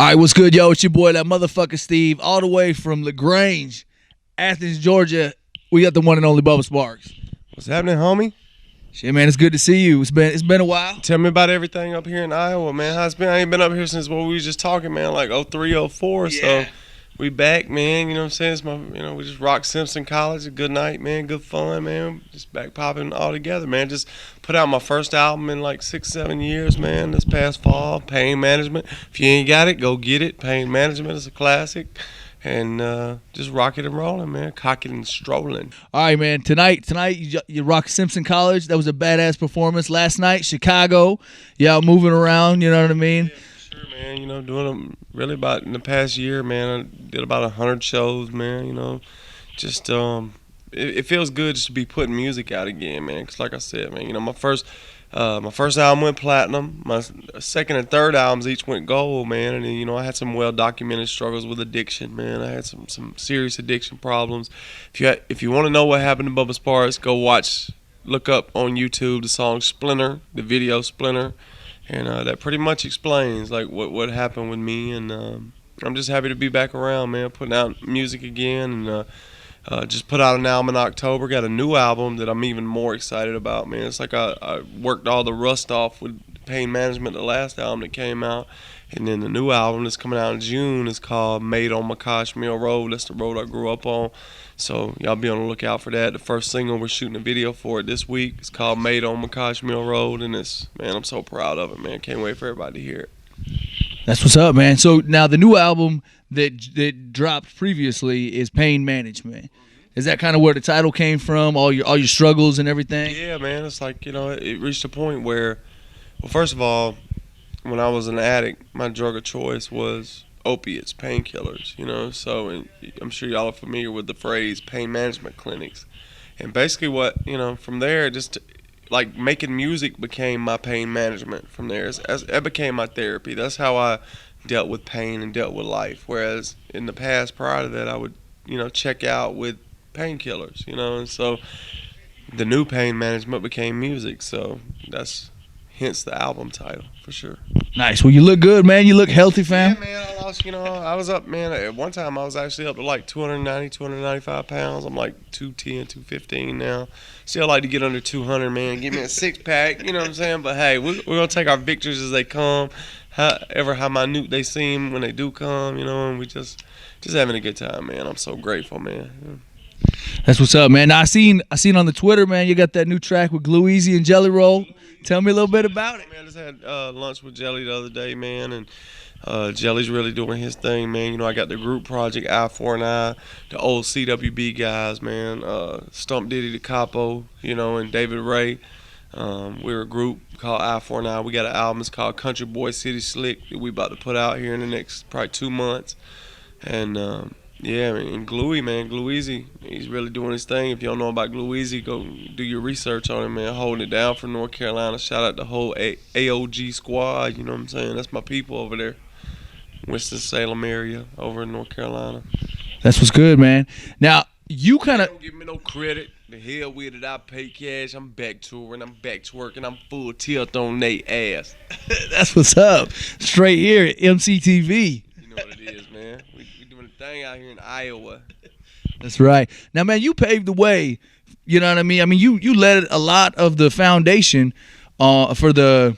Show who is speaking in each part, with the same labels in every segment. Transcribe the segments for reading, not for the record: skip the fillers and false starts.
Speaker 1: All right, what's good, yo? It's your boy, that motherfucker Steve, all the way from LaGrange, Athens, Georgia. We got the one and only Bubba Sparxxx.
Speaker 2: What's happening, homie?
Speaker 1: Shit, man, it's good to see you. It's been a while.
Speaker 2: Tell me about everything up here in Iowa, man. How's it been? I ain't been up here since what we was just talking, man, like 03, 04.
Speaker 1: Yeah.
Speaker 2: So we back, man. You know what I'm saying? It's we just rocked Simpson College. A good night, man. Good fun, man. Just back popping all together, man. Just put out my first album in like 6-7 years, man. This past fall, Pain Management. If you ain't got it, go get it. Pain Management is a classic. And just rocking and rolling, man. Cocking and strolling.
Speaker 1: All right, man. Tonight you rock Simpson College. That was a badass performance. Last night, Chicago. Yeah, moving around. You know what I mean?
Speaker 2: Yeah, for sure, man. You know, doing them really about in the past year, man. I did about 100 shows, man. You know, just it feels good just to be putting music out again, man. Cause like I said, man, you know, my first album went platinum. My second and third albums each went gold, man. And you know, I had some well-documented struggles with addiction, man. I had some serious addiction problems. If you want to know what happened to Bubba Sparxxx, go look up on YouTube the song Splinter, the video Splinter, and that pretty much explains like what happened with me. And I'm just happy to be back around, man, putting out music again. And just put out an album in October. Got a new album that I'm even more excited about, man. It's like I worked all the rust off with Pain Management, the last album that came out. And then the new album that's coming out in June is called Made on McCosh Mill Road. That's the road I grew up on. So y'all be on the lookout for that. The first single, we're shooting a video for it this week. It's called Made on McCosh Mill Road. And man, I'm so proud of it, man. Can't wait for everybody to hear it.
Speaker 1: That's what's up, man. So now the new album that dropped previously is Pain Management. Is that kind of where the title came from? All your struggles and everything?
Speaker 2: Yeah, man. It's like, you know, it reached a point where, well, first of all, when I was an addict, my drug of choice was opiates, painkillers, you know. So and I'm sure y'all are familiar with the phrase pain management clinics. And basically what, you know, from there, just like making music became my pain management from there. It became my therapy. That's how I dealt with pain and dealt with life. Whereas in the past, prior to that, I would, you know, check out with painkillers, you know. And so the new pain management became music. So that's hence the album title for sure.
Speaker 1: Nice. Well, you look good, man. You look healthy, fam.
Speaker 2: Yeah, man. I was up, man. At one time, I was actually up to like 295 pounds. I'm like 210, 215 now. Still like to get under 200, man. Give me a six-pack, you know what I'm saying? But, hey, we're going to take our victories as they come, how minute they seem when they do come, you know, and we just having a good time, man. I'm so grateful, man.
Speaker 1: That's what's up, man. Now, I seen on the Twitter, man, you got that new track with Glue Easy and Jelly Roll. Tell me a little bit about it.
Speaker 2: Man, I just had lunch with Jelly the other day, man, and Jelly's really doing his thing, man. You know, I got the group project, I4 and I, the old CWB guys, man, Stump Diddy the Capo, you know, and David Ray. We're a group called I4 and I. We got an album, it's called Country Boy City Slick that we about to put out here in the next probably 2 months. And yeah, and Glue Easy, he's really doing his thing. If you don't know about Glue Easy, go do your research on him, man. Holding it down for North Carolina. Shout out the whole AOG squad, you know what I'm saying? That's my people over there. Winston-Salem area over in North Carolina.
Speaker 1: That's what's good, man. Now, you kind of...
Speaker 2: Don't give me no credit. The hell with it, I pay cash. I'm back touring. I'm back twerking. I'm full tilt on they ass.
Speaker 1: That's what's up. Straight here at MCTV.
Speaker 2: You know what it is, man. We doing a thing out here in Iowa.
Speaker 1: That's right. Now, man, you paved the way. You know what I mean? I mean, you led a lot of the foundation for the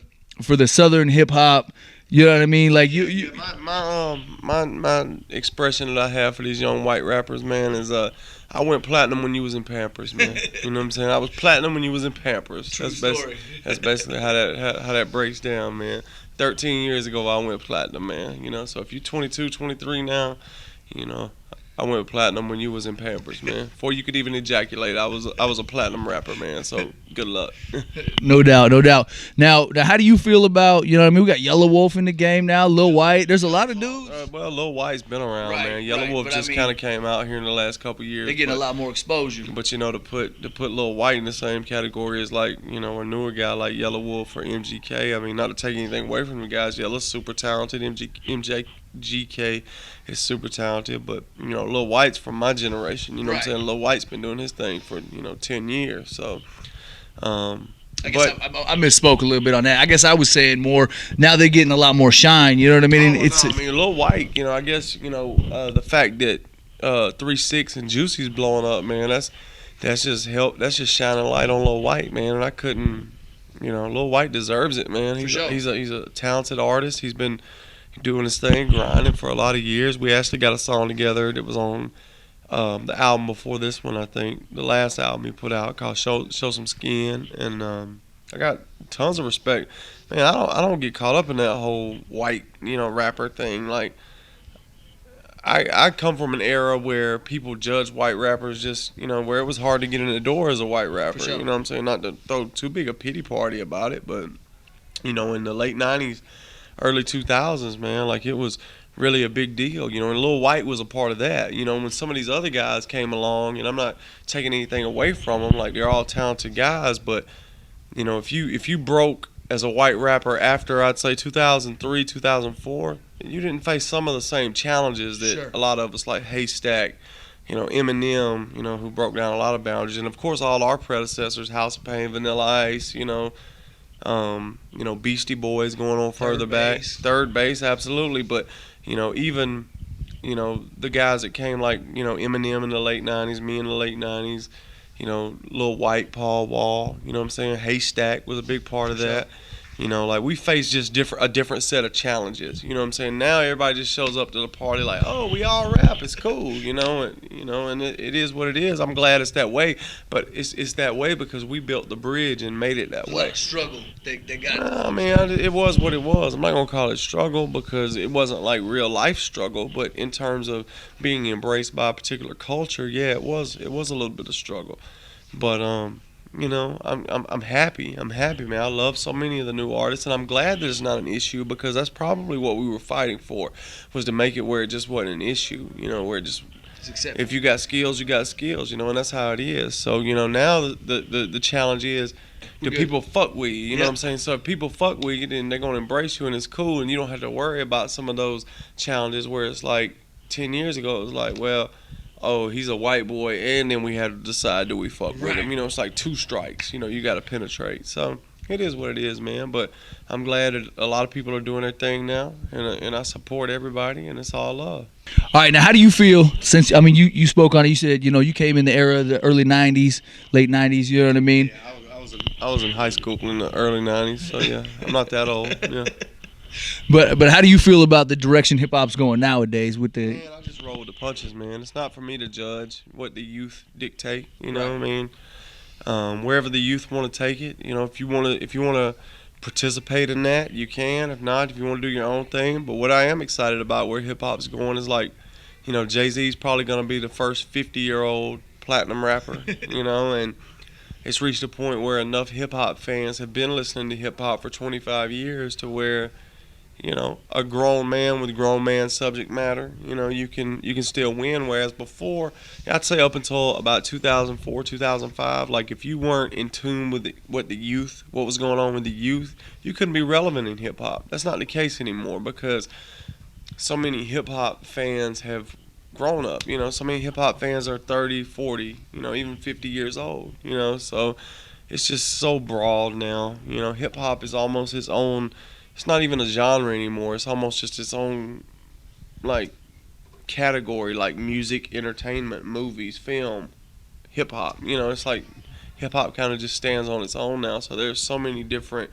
Speaker 1: Southern hip hop. You know what I mean? Like you.
Speaker 2: My expression that I have for these young white rappers, man, is I went platinum when you was in Pampers, man. You know what I'm saying? I was platinum when you was in Pampers.
Speaker 1: True story.
Speaker 2: That's basically how that breaks down, man. 13 years ago, I went platinum, man. You know, so if you're 22, 23 now, you know, I went platinum when you was in Pampers, man. Before you could even ejaculate, I was a platinum rapper, man. So good luck.
Speaker 1: No doubt, no doubt. Now, how do you feel about, you know what I mean? We got Yellow Wolf in the game now, Lil White. There's a lot of dudes.
Speaker 2: Well, Lil White's been around,
Speaker 1: Right,
Speaker 2: man. Yellow
Speaker 1: right,
Speaker 2: Wolf
Speaker 1: but I
Speaker 2: just
Speaker 1: mean,
Speaker 2: kind of came out here in the last couple years.
Speaker 1: They're getting a lot more exposure.
Speaker 2: But you know, to put Lil White in the same category as like, you know, a newer guy like Yellow Wolf or MGK. I mean, not to take anything away from the guys. Yellow's super talented. MGK is super talented, but you know, Lil White's from my generation. You know what I'm saying? Lil White's been doing his thing for 10 years. So,
Speaker 1: I guess I misspoke a little bit on that. I guess I was saying more. Now they're getting a lot more shine. You know what I mean?
Speaker 2: I mean, Lil White. You know, I guess the fact that 3-6 and Juicy's blowing up, man. That's just help. That's just shining light on Lil White, man. And I couldn't. Lil White deserves it, man. He's a talented artist. He's been doing his thing, grinding for a lot of years. We actually got a song together that was on the album before this one, I think. The last album he put out called Show Some Skin. And I got tons of respect. Man, I don't get caught up in that whole white, rapper thing. Like, I come from an era where people judge white rappers just, where it was hard to get in the door as a white rapper.
Speaker 1: Sure.
Speaker 2: You know what I'm saying? Not to throw too big a pity party about it, but, in the late 90s, early 2000s, man, like it was really a big deal, and Lil White was a part of that. When some of these other guys came along, and I'm not taking anything away from them, like they're all talented guys, but, if you broke as a white rapper after, I'd say, 2003, 2004, you didn't face some of the same challenges that
Speaker 1: Sure.
Speaker 2: a lot of us, like Haystack, Eminem, who broke down a lot of boundaries, and of course all our predecessors, House of Pain, Vanilla Ice, Beastie Boys going on further back, Third Base, absolutely, but even the guys that came like Eminem in the late 90s, me in the late 90s, Lil White, Paul Wall, what I'm saying, Haystack was a big part of that. Like we face just a different set of challenges. What I'm saying? Now everybody just shows up to the party like, oh, we all rap, it's cool, and it is what it is. I'm glad it's that way, but it's that way because we built the bridge and made it that way.
Speaker 1: Like struggle, they got it.
Speaker 2: I mean, it was what it was. I'm not gonna call it struggle because it wasn't like real life struggle, but in terms of being embraced by a particular culture, yeah, it was a little bit of struggle, but I'm happy. I'm happy, man. I love so many of the new artists, and I'm glad that it's not an issue because that's probably what we were fighting for, was to make it where it just wasn't an issue. Where it just, if you got skills, you got skills. And that's how it is. So now the challenge is, do people fuck with you? You know what I'm saying? So if people fuck with you, then they're gonna embrace you, and it's cool, and you don't have to worry about some of those challenges where it's like 10 years ago, it was like, well, oh, he's a white boy, and then we had to decide, do we fuck with him? It's like 2 strikes. You got to penetrate. So it is what it is, man. But I'm glad that a lot of people are doing their thing now, and I support everybody, and it's all love.
Speaker 1: All right, now how do you feel since, you spoke on it, you said, you came in the era of the early 90s, late 90s, you know what I mean?
Speaker 2: Yeah, I was in high school in the early 90s, so yeah, I'm not that old, yeah.
Speaker 1: But how do you feel about the direction hip hop's going nowadays with the?
Speaker 2: Man, I just roll with the punches, man. It's not for me to judge what the youth dictate. You know what I mean? Wherever the youth want to take it, if you want to participate in that, you can. If not, if you want to do your own thing. But what I am excited about where hip hop's going is like, Jay-Z's probably gonna be the first 50-year-old platinum rapper. And it's reached a point where enough hip hop fans have been listening to hip hop for 25 years to where, a grown man with grown man subject matter, you can still win. Whereas before, I'd say up until about 2004, 2005, like if you weren't in tune with what was going on with the youth, you couldn't be relevant in hip hop. That's not the case anymore because so many hip hop fans have grown up. So many hip hop fans are 30, 40, even 50 years old. So it's just so broad now. Hip hop is almost its own. It's not even a genre anymore. It's almost just its own, like, category, like music, entertainment, movies, film, hip hop. It's like hip hop kind of just stands on its own now. So there's so many different,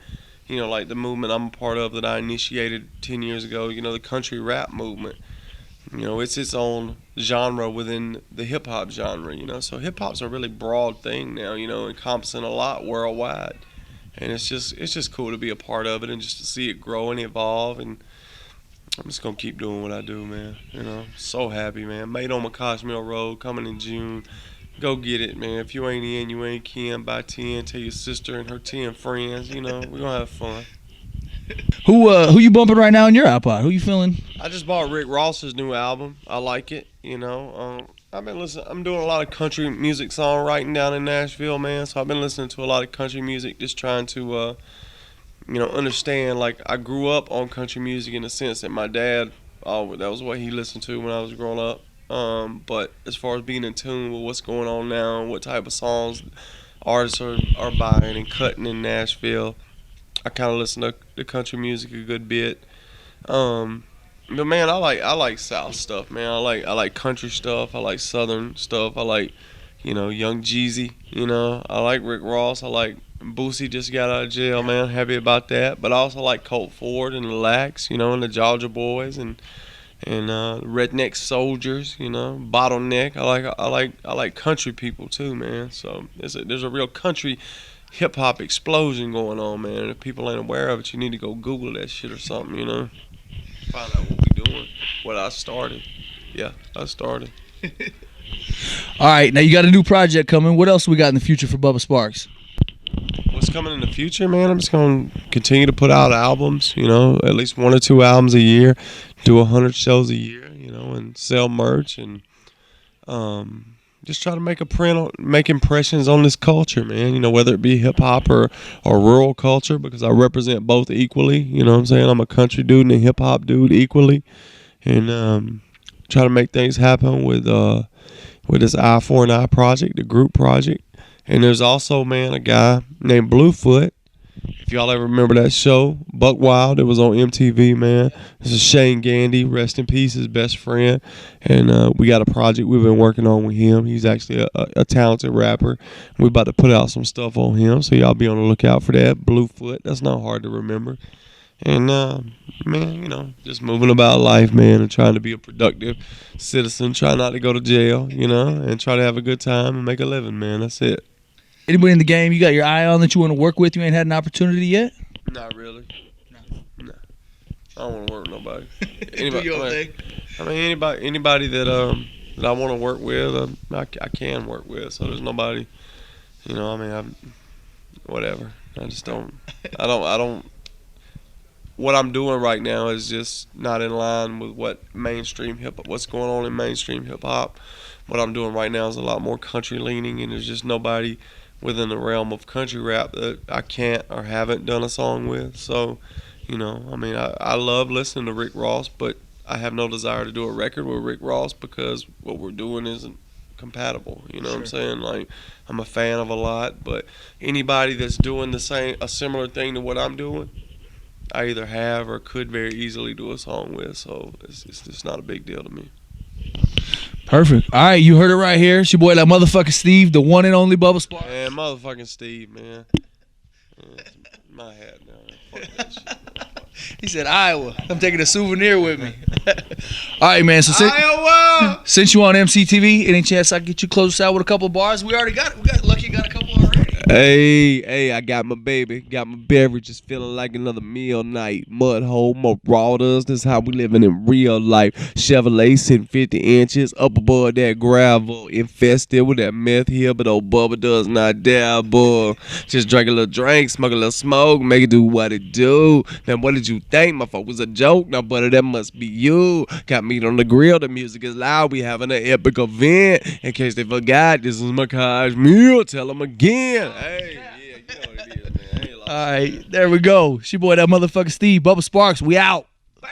Speaker 2: like the movement I'm a part of that I initiated 10 years ago. The country rap movement. It's its own genre within the hip hop genre. So hip hop's a really broad thing now. Encompassing a lot worldwide. And it's just cool to be a part of it and just to see it grow and evolve. And I'm just going to keep doing what I do, man. So happy, man. Made on McCosh Mill Road, coming in June. Go get it, man. If you ain't in, you ain't kin. Buy 10, tell your sister and her 10 friends. We're going to have fun.
Speaker 1: Who you bumping right now in your iPod? Who you feeling?
Speaker 2: I just bought Rick Ross's new album. I like it, I've been listening. I'm doing a lot of country music songwriting down in Nashville, man. So I've been listening to a lot of country music, just trying to, understand. Like I grew up on country music in the sense that my dad, that was what he listened to when I was growing up. But as far as being in tune with what's going on now, what type of songs artists are buying and cutting in Nashville. I kind of listen to country music a good bit. But man, I like South stuff, man. I like country stuff. I like Southern stuff. I like, Young Jeezy. I like Rick Ross. I like Boosie just got out of jail, man. Happy about that. But I also like Colt Ford and the Lax, and the Georgia Boys and Redneck Soldiers, Bottleneck. I like country people too, man. So there's a real country hip hop explosion going on, man. And if people ain't aware of it, you need to go Google that shit or something, Find out what we doing. What I started. Yeah, I started.
Speaker 1: All right, now you got a new project coming. What else we got in the future for Bubba Sparxxx?
Speaker 2: What's coming in the future, man? I'm just going to continue to put out albums, at least 1 or 2 albums a year, do 100 shows a year, and sell merch and just try to make impressions on this culture, man. Whether it be hip hop or rural culture, because I represent both equally. You know what I'm saying? I'm a country dude and a hip hop dude equally, and try to make things happen with this Eye for an Eye project, the group project. And there's also, man, a guy named Bluefoot. If y'all ever remember that show, Buck Wild, it was on MTV, man. This is Shane Gandy, rest in peace, his best friend. And we got a project we've been working on with him. He's actually a talented rapper. We're about to put out some stuff on him, so y'all be on the lookout for that. Bluefoot, that's not hard to remember. And, man, just moving about life, man, and trying to be a productive citizen, try not to go to jail, and try to have a good time and make a living, man. That's it.
Speaker 1: Anybody in the game you got your eye on that you want to work with? You ain't had an opportunity yet?
Speaker 2: Not really. No. I don't want to work with nobody. Anybody that I want to work with, I can work with. So there's nobody, whatever. I just don't. I don't. What I'm doing right now is just not in line with what's going on in mainstream hip hop. What I'm doing right now is a lot more country leaning, and there's just nobody within the realm of country rap that I can't or haven't done a song with. So, I love listening to Rick Ross, but I have no desire to do a record with Rick Ross because what we're doing isn't compatible. You know what I'm saying? Like, I'm a fan of a lot, but anybody that's doing a similar thing to what I'm doing, I either have or could very easily do a song with. So it's just not a big deal to me.
Speaker 1: Perfect. All right, you heard it right here. It's your boy, that motherfucking Steve, the one and only Bubba Sparxxx.
Speaker 2: Man, motherfucking Steve, man. My hat now. Fuck that shit.
Speaker 1: He said Iowa. I'm taking a souvenir with me. All right, man. So
Speaker 2: Iowa!
Speaker 1: Since you on MCTV, any chance I can get you close out with a couple of bars? We already got it. Lucky got a couple already.
Speaker 3: Hey, I got my baby, got my beverages, feeling like another meal night. Mud hole, marauders, this how we living in real life. Chevrolet sitting 50 inches up above that gravel, infested with that meth here, but old Bubba does not dabble. Just drink a little drink, smoke a little smoke, make it do what it do. Then what did you think? My fuck was a joke, now butter, that must be you. Got meat on the grill, the music is loud, we having an epic event. In case they forgot, this is my meal, tell them again. Hey, yeah, you know what it is, man.
Speaker 1: All right, there we go. It's your boy, that motherfucking Steve, Bubba Sparxxx. We out.
Speaker 2: Bam!